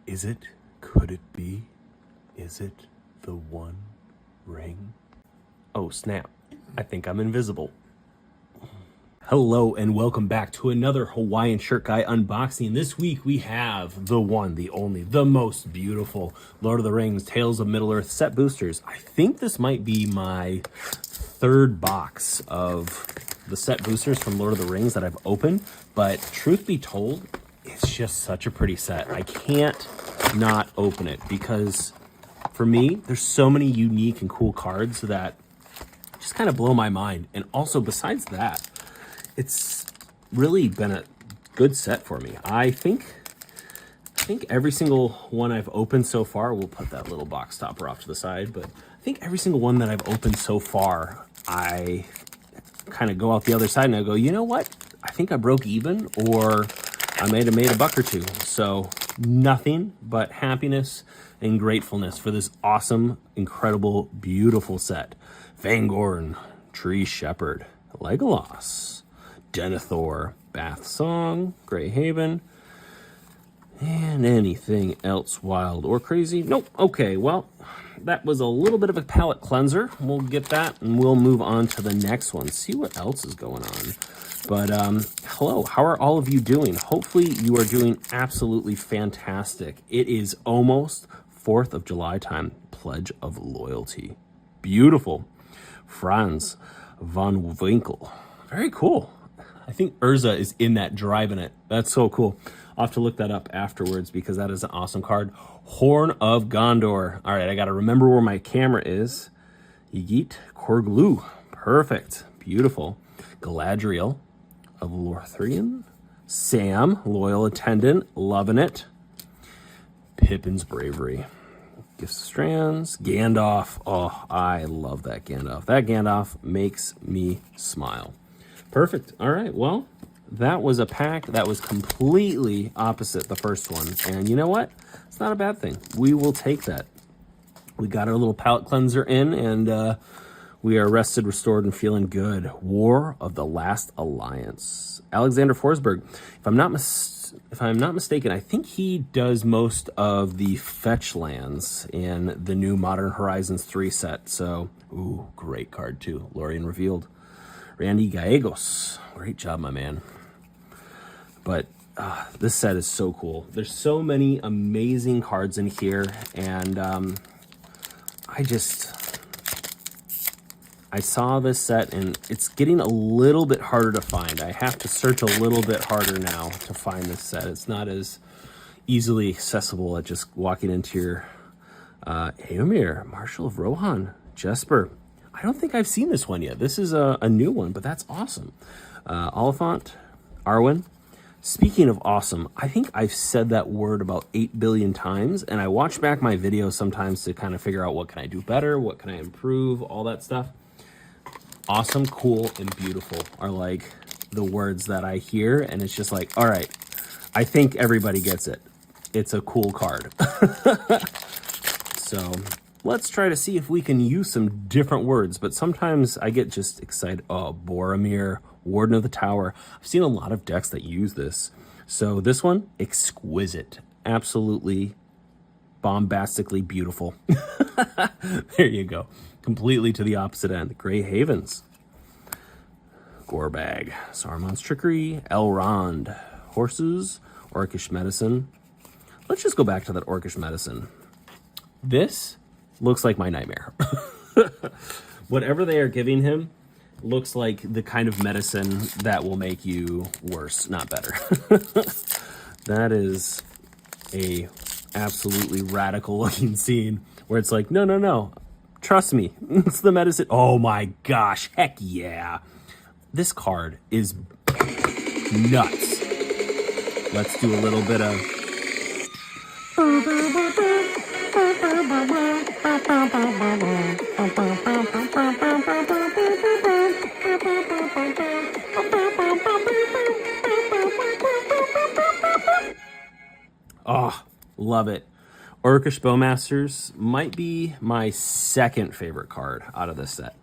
Is it? Could it be? Is it the One Ring? Oh, snap. I think I'm invisible. Hello and welcome back to another Hawaiian Shirt Guy unboxing. This week we have the one, the only, the most beautiful Lord of the Rings Tales of Middle-earth set boosters. I think this might be my third box of the set boosters from Lord of the Rings that I've opened, but truth be told, it's just such a pretty set. I can't not open it because for me, there's so many unique and cool cards that just kind of blow my mind. And also besides that, it's really been a good set for me. I think every single one I've opened so far, we'll put that little box topper off to the side, but I think every single one that I've opened so far, I kind of go out the other side and I go, you know what? I think I broke even, or I might have made a buck or two. So nothing but happiness and gratefulness for this awesome, incredible, beautiful set. Fangorn, Tree Shepherd, Legolas, Denethor, Bath Song, Greyhaven, and anything else wild or crazy? Nope. Okay, well, that was a little bit of a palate cleanser. We'll get that and we'll move on to the next one. See what else is going on. But hello, how are all of you doing? Hopefully you are doing absolutely fantastic. It is almost 4th of July time. Pledge of Loyalty. Beautiful. Franz von Winkle. Very cool. I think Urza is in that driving it. That's so cool. I'll have to look that up afterwards because that is an awesome card. Horn of Gondor. All right, I got to remember where my camera is. Ygritte Korglu. Perfect. Beautiful. Galadriel of Lothlorien. Sam, loyal attendant. Loving it. Pippin's Bravery. Gifts of Strands. Gandalf. Oh, I love that Gandalf. That Gandalf makes me smile. Perfect. All right, well, that was a pack that was completely opposite the first one. And you know what? It's not a bad thing. We will take that. We got our little palate cleanser in, and we are rested, restored, and feeling good. War of the Last Alliance. Alexander Forsberg. If I'm not mistaken, I think he does most of the fetch lands in the new Modern Horizons 3 set. So, ooh, great card too. Lorien Revealed. Randy Gallegos. Great job, my man. But this set is so cool. There's so many amazing cards in here, and I saw this set, and it's getting a little bit harder to find. I have to search a little bit harder now to find this set. It's not as easily accessible as just walking into your Éomer, Marshal of Rohan, Jesper. I don't think I've seen this one yet. This is a new one, but that's awesome. Oliphant, Arwen. Speaking of awesome, I think I've said that word about 8 billion times, and I watch back my videos sometimes to kind of figure out what can I do better, what can I improve, all that stuff. Awesome, cool, and beautiful are like the words that I hear, and it's just like, all right, I think everybody gets it. It's a cool card. So let's try to see if we can use some different words, but sometimes I get just excited. Oh, Boromir, Warden of the Tower. I've seen a lot of decks that use this. So this one, exquisite. Absolutely bombastically beautiful. There you go. Completely to the opposite end. Grey Havens. Gorbag. Saruman's Trickery. Elrond. Horses. Orcish Medicine. Let's just go back to that Orcish Medicine. This looks like my nightmare. Whatever they are giving him looks like the kind of medicine that will make you worse, not better. That is a absolutely radical looking scene where it's like, no, trust me, it's the medicine. Oh my gosh, heck yeah. This card is nuts. Let's do a little bit of... Oh, love it. Orcish Bowmasters might be my second favorite card out of this set.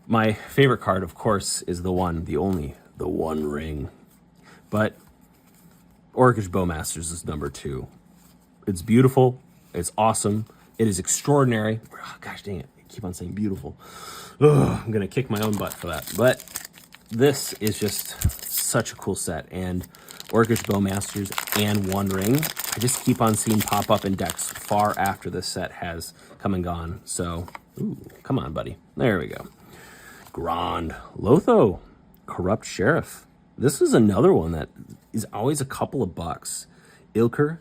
My favorite card, of course, is the one, the only, the One Ring. But Orcish Bowmasters is number 2. It's beautiful. It's awesome. It is extraordinary. Oh, gosh dang it. I keep on saying beautiful. Ugh, I'm going to kick my own butt for that. But this is just such a cool set. And Orcish Bowmasters and One Ring, I just keep on seeing pop up in decks far after this set has come and gone. So, ooh, come on, buddy. There we go. Grand Lotho, Corrupt Sheriff. This is another one that is always a couple of bucks. Ilker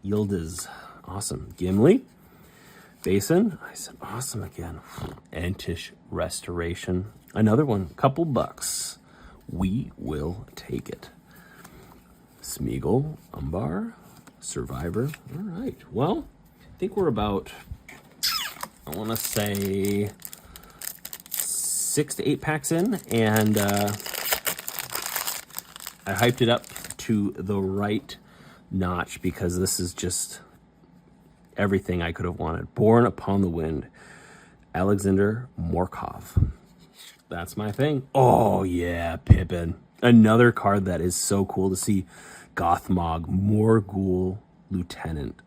Yildiz, awesome. Gimli, Basin, I said awesome again. Antish Restoration, another one, couple bucks. We will take it. Smeagol, Umbar, Survivor. All right, well, I think we're about, I want to say 6 to 8 packs in, and I hyped it up to the right notch because this is just everything I could have wanted. Born Upon the Wind, Alexander Morkov. That's my thing. Oh yeah, Pippin. Another card that is so cool to see. Gothmog, Morgul Lieutenant.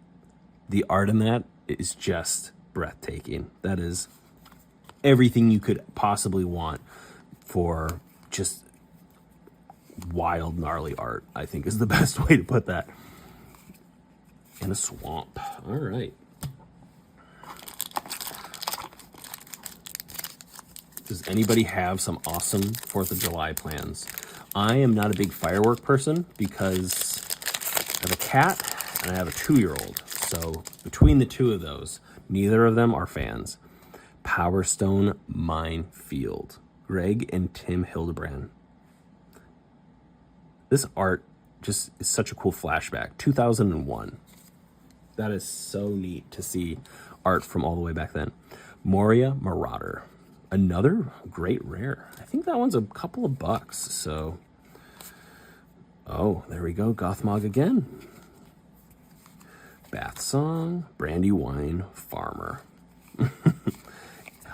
The art in that is just breathtaking. That is everything you could possibly want for just wild, gnarly art, I think is the best way to put that. In a swamp. All right. Does anybody have some awesome 4th of July plans? I am not a big firework person because I have a cat and I have a 2-year-old. So between the two of those, neither of them are fans. Power Stone Minefield. Greg and Tim Hildebrand. This art just is such a cool flashback. 2001. That is so neat to see art from all the way back then. Moria Marauder. Another great rare. I think that one's a couple of bucks, so. Oh, there we go. Gothmog again. Bath Song, Brandywine Farmer.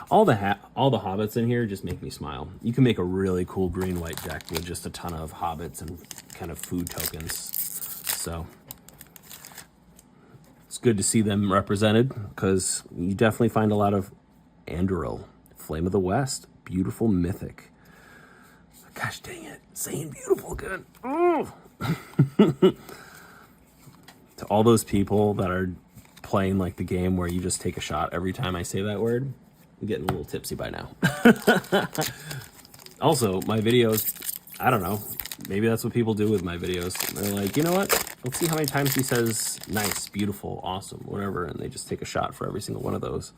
all the hobbits in here just make me smile. You can make a really cool green-white deck with just a ton of hobbits and kind of food tokens. So it's good to see them represented because you definitely find a lot of Anduril. Flame of the West, beautiful mythic. Gosh dang it, saying beautiful again. Oh. To all those people that are playing like the game where you just take a shot every time I say that word, I'm getting a little tipsy by now. Also, my videos, I don't know, maybe that's what people do with my videos. They're like, you know what? Let's see how many times he says nice, beautiful, awesome, whatever, and they just take a shot for every single one of those.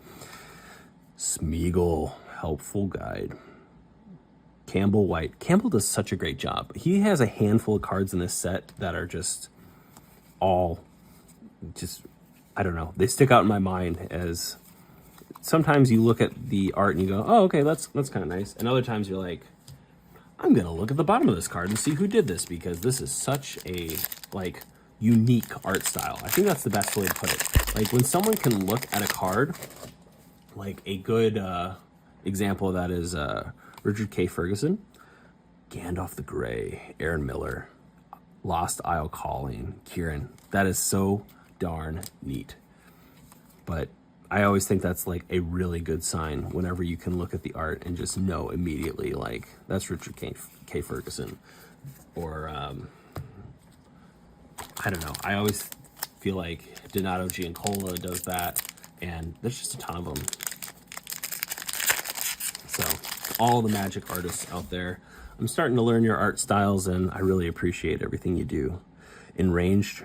Smeagol, Helpful Guide. Campbell White. Campbell does such a great job. He has a handful of cards in this set that are just all, I don't know. They stick out in my mind as sometimes you look at the art and you go, oh, okay, that's kind of nice. And other times you're like, I'm going to look at the bottom of this card and see who did this because this is such a, like, unique art style. I think that's the best way to put it. Like, when someone can look at a card, like a good example of that is Richard K. Ferguson, Gandalf the Grey, Aaron Miller, Lost Isle Calling, Kieran. That is so darn neat. But I always think that's like a really good sign whenever you can look at the art and just know immediately, like, that's Richard K. Ferguson. Or, I don't know. I always feel like Donato Giancola does that. And there's just a ton of them. So, all the Magic artists out there, I'm starting to learn your art styles, and I really appreciate everything you do. Enraged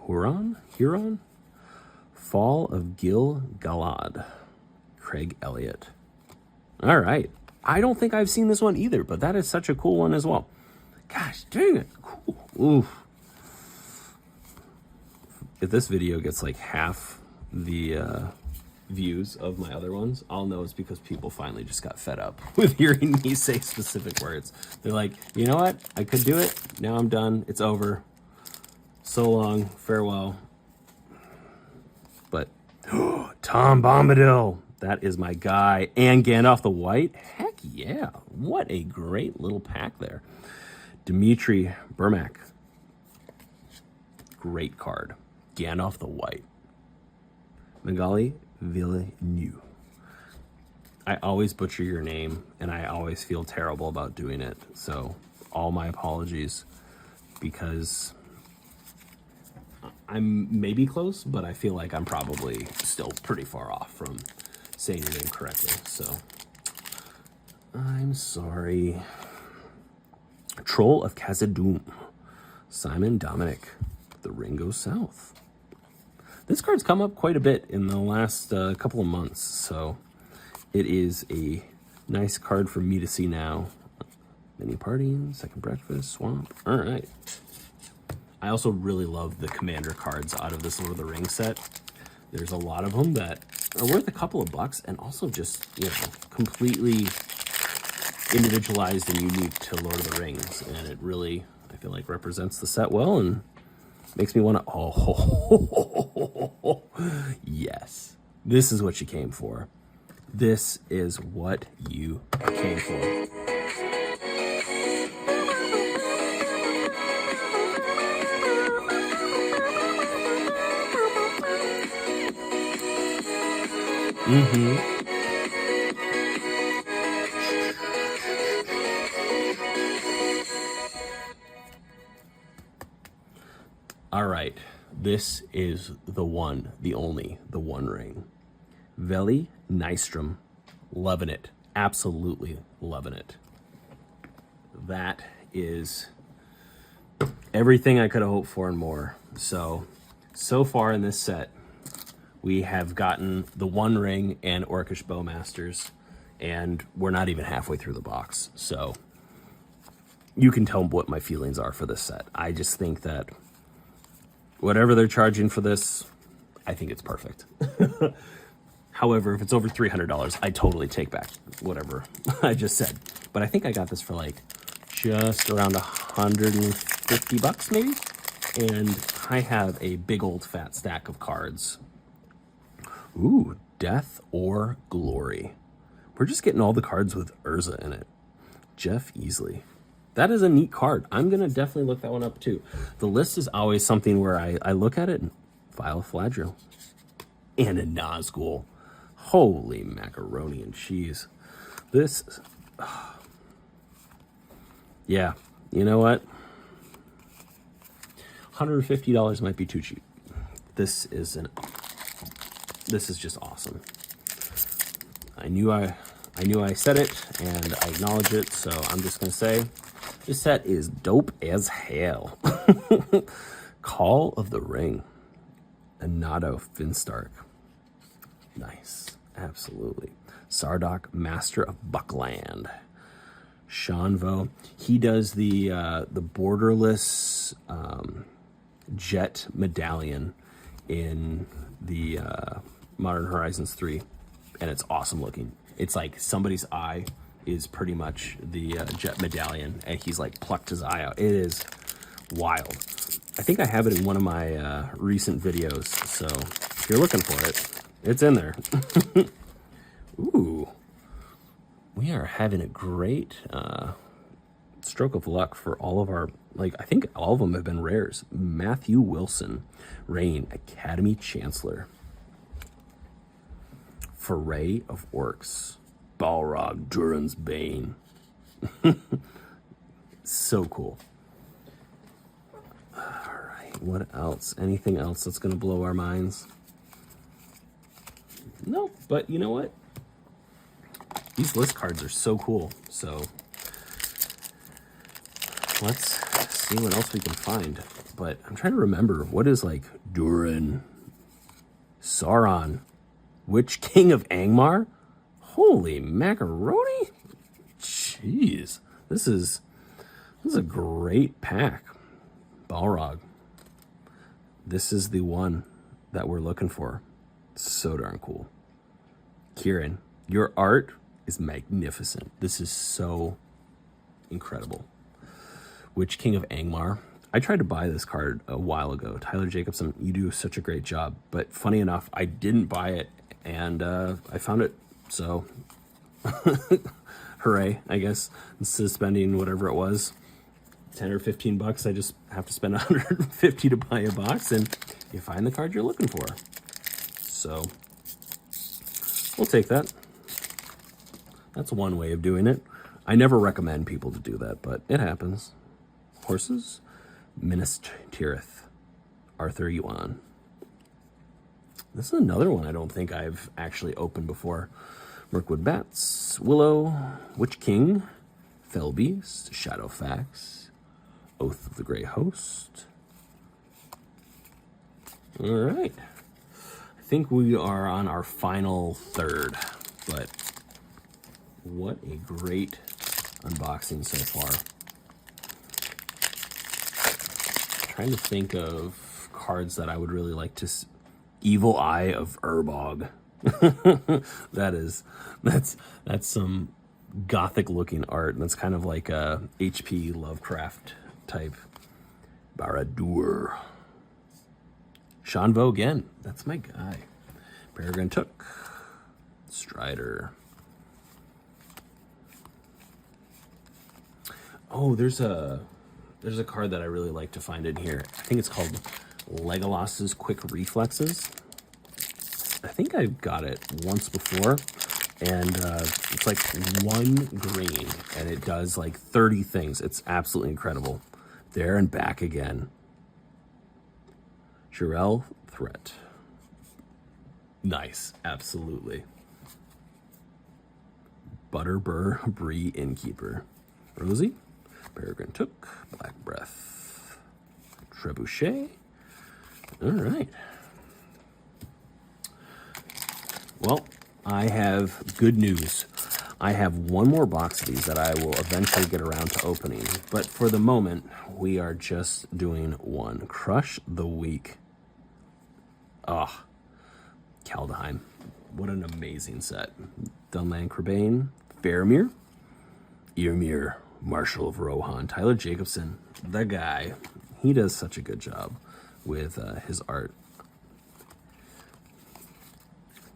Huron? Fall of Gil Galad. Craig Elliott. All right. I don't think I've seen this one either, but that is such a cool one as well. Gosh, dang it. Cool. Oof. If this video gets like half the views of my other ones, I'll know it's because people finally just got fed up with hearing me say specific words. They're like, you know what? I could do it. Now I'm done. It's over. So long. Farewell. But Tom Bombadil, that is my guy. And Gandalf the White. Heck yeah. What a great little pack there. Dimitri Burmak. Great card. Gandalf the White. Magali Villeneuve. I always butcher your name, and I always feel terrible about doing it. So all my apologies, because I'm maybe close, but I feel like I'm probably still pretty far off from saying your name correctly. So I'm sorry. Troll of Khazad-dûm. Simon Dominic. The Ring Goes South. This card's come up quite a bit in the last couple of months, so it is a nice card for me to see now. Mini Party, Second Breakfast, Swamp. All right. I also really love the Commander cards out of this Lord of the Rings set. There's a lot of them that are worth a couple of bucks and also just, you know, completely individualized and unique to Lord of the Rings. And it really, I feel like, represents the set well and makes me want to, oh, yes, this is what you came for. This is what you came for. All right, this is the one, the only, the One Ring. Veli Nystrom, loving it, absolutely loving it. That is everything I could have hoped for and more. So far in this set, we have gotten the One Ring and Orcish Bowmasters, and we're not even halfway through the box. So you can tell what my feelings are for this set. I just think that whatever they're charging for this, I think it's perfect. However, if it's over $300, I totally take back whatever I just said. But I think I got this for like just around 150 bucks maybe. And I have a big old fat stack of cards. Ooh, Death or Glory. We're just getting all the cards with Urza in it. Jeff Easley. That is a neat card. I'm going to definitely look that one up too. The list is always something where I look at it and Vial of Fladrill. And a Nazgul. Holy macaroni and cheese. This, yeah, you know what? $150 might be too cheap. This is just awesome. I knew I said it and I acknowledge it, so I'm just gonna say this set is dope as hell. Call of the Ring. Anato Finstark. Nice, absolutely. Sardok, Master of Buckland. Shanvo. He does the borderless jet medallion in the Modern Horizons 3, and it's awesome looking. It's like somebody's eye is pretty much the jet medallion, and he's like plucked his eye out. It is wild. I think I have it in one of my recent videos, so if you're looking for it, it's in there. Ooh, we are having a great stroke of luck for all of our, like, I think all of them have been rares. Matthew Wilson, Rain, Academy Chancellor. Foray of Orcs, Balrog, Durin's Bane. So cool. All right, what else? Anything else that's gonna blow our minds? No, but you know what? These list cards are so cool. So let's see what else we can find. But I'm trying to remember, what is like Durin, Sauron, Witch King of Angmar? Holy macaroni! Jeez, this is a great pack. Balrog. This is the one that we're looking for. So darn cool. Kieran, your art is magnificent. This is so incredible. Witch King of Angmar. I tried to buy this card a while ago. Tyler Jacobson, you do such a great job. But funny enough, I didn't buy it, and I found it. So, hooray, I guess. Suspending whatever it was. 10 or 15 bucks. I just have to spend 150 to buy a box, and you find the card you're looking for. So we'll take that. That's one way of doing it. I never recommend people to do that, but it happens. Horses, Minas Tirith, Arthur Yuan. This is another one I don't think I've actually opened before. Mirkwood Bats, Willow, Witch King, Fell Beast, Shadowfax, Oath of the Grey Host. All right. I think we are on our final third, but what a great unboxing so far. Trying to think of cards that I would really like to see. Evil Eye of Urbog. that's some gothic looking art. That's kind of like a H.P. Lovecraft type. Barad-dûr. Shanvo again. That's my guy. Peregrine Took. Strider. Oh, there's a card that I really like to find in here. I think it's called Legolas's Quick Reflexes. I think I've got it once before, and it's like 1 green, and it does like 30 things. It's absolutely incredible. There and back again. Jirel Threat. Nice, absolutely. Butterbur Bree Innkeeper. Rosie, Peregrine Took, Black Breath, Trebuchet. All right. Well, I have good news. I have one more box of these that I will eventually get around to opening. But for the moment, we are just doing one. Crush the Week. Ah, Kaldheim. What an amazing set. Dunlan Crebain, Faramir, Ymir, Marshal of Rohan, Tyler Jacobson, the guy. He does such a good job with his art.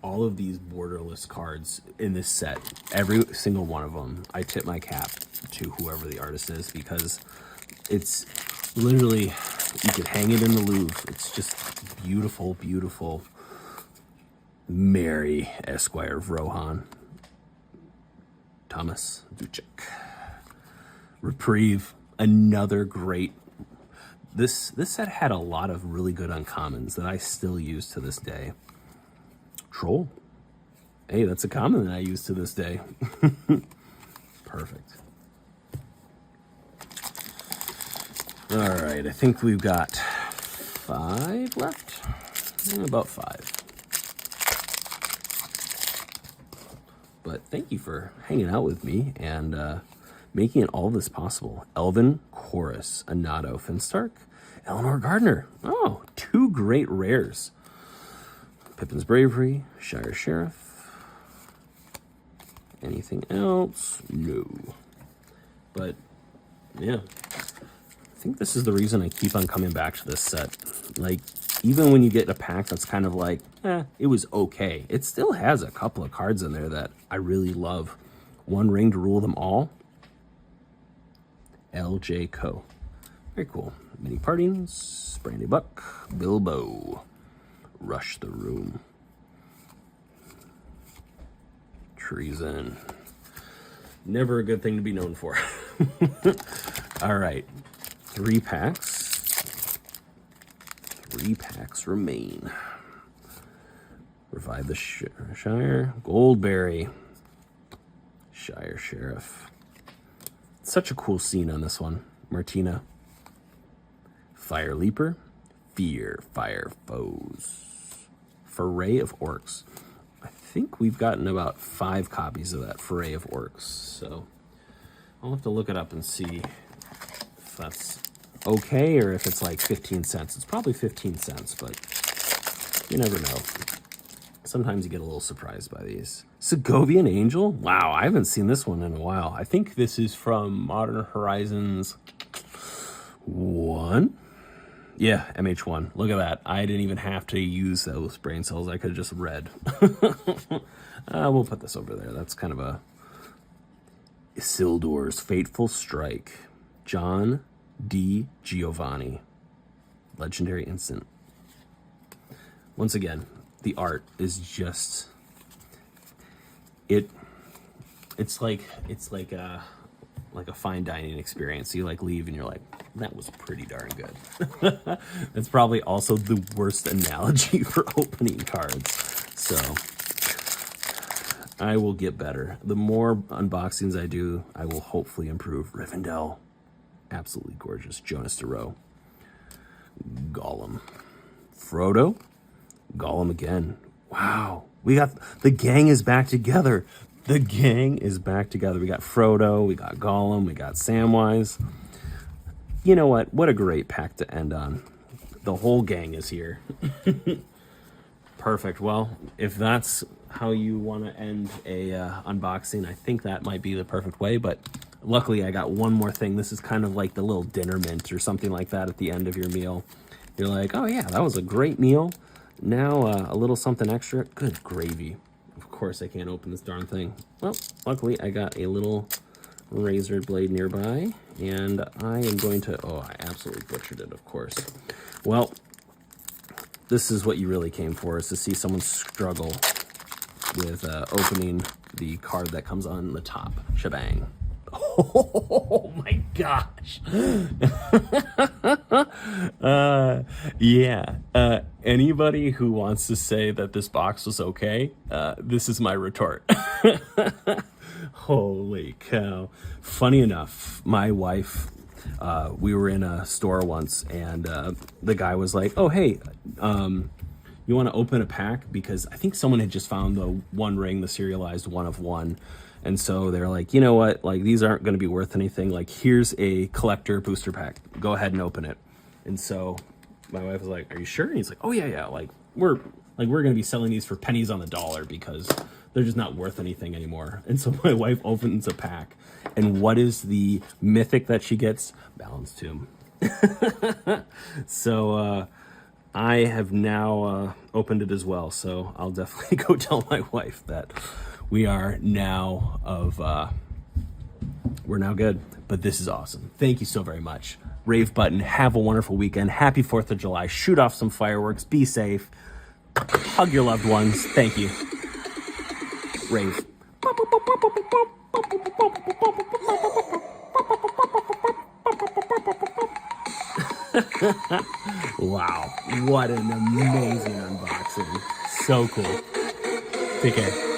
All of these borderless cards in this set, every single one of them, I tip my cap to whoever the artist is, because it's literally, you could hang it in the Louvre. It's just beautiful, beautiful. Mary, Esquire of Rohan. Thomas Duchek. Reprieve, another great. This set had a lot of really good uncommons that I still use to this day. Troll. Hey, that's a common that I use to this day. Perfect. All right, I think we've got 5 left. About 5. But thank you for hanging out with me and making all this possible. Elven Chorus, Anato Finstark, Eleanor Gardner. Oh, 2 great rares. Pippin's Bravery, Shire Sheriff. Anything else? No. But, yeah. I think this is the reason I keep on coming back to this set. Like, even when you get a pack that's kind of like, it was okay, it still has a couple of cards in there that I really love. One Ring to Rule Them All. L.J. Co. Very cool. Many Partings, Brandy Buck, Bilbo. Rush the Room. Treason. Never a good thing to be known for. All right. 3 packs. 3 packs remain. Revive the Shire. Goldberry. Shire Sheriff. Such a cool scene on this one. Martina. Fire Leaper. Fear Fire Foes. Foray of Orcs. I think we've gotten about 5 copies of that Foray of Orcs, so I'll have to look it up and see if that's okay or if it's like 15 cents. It's probably 15 cents, but you never know. Sometimes you get a little surprised by these. Segovian Angel? Wow, I haven't seen this one in a while. I think this is from Modern Horizons 1. Yeah, MH1. Look at that. I didn't even have to use those brain cells. I could have just read. We'll put this over there. That's kind of a Isildur's Fateful Strike. John D. Giovanni. Legendary instant. Once again, the art is just it's like a fine dining experience. You like leave and you're like, that was pretty darn good. That's probably also the worst analogy for opening cards. So I will get better. The more unboxings I do, I will hopefully improve. Rivendell, absolutely gorgeous. Jonas Duro, Gollum, Frodo, Gollum again. Wow, we got the gang is back together. The gang is back together. We got Frodo, we got Gollum, we got Samwise. You know what? What a great pack to end on. The whole gang is here. Perfect. Well, if that's how you want to end a unboxing, I think that might be the perfect way. But luckily, I got one more thing. This is kind of like the little dinner mint or something like that at the end of your meal. You're like, oh yeah, that was a great meal. Now a little something extra. Good gravy. Of course, I can't open this darn thing. Well, luckily, I got a little razor blade nearby, and I am going to, oh, I absolutely butchered it, of course. Well, this is what you really came for, is to see someone struggle with opening the card that comes on the top. Shebang. Oh my gosh. Yeah. Anybody who wants to say that this box was okay, this is my retort. Holy cow. Funny enough, my wife, we were in a store once, and the guy was like, oh, hey, you want to open a pack? Because I think someone had just found the One Ring, the serialized one of one. And so they're like, you know what? Like, these aren't going to be worth anything. Like, here's a collector booster pack. Go ahead and open it. And so my wife was like, are you sure? And he's like, oh, yeah. Like, we're going to be selling these for pennies on the dollar because they're just not worth anything anymore. And so my wife opens a pack. And what is the mythic that she gets? Balance Tomb. So I have now opened it as well. So I'll definitely go tell my wife that we are now we're now good. But this is awesome. Thank you so very much. Rave button. Have a wonderful weekend. Happy 4th of July. Shoot off some fireworks. Be safe. Hug your loved ones. Thank you. Rave. Wow. What an amazing unboxing. So cool. Take care.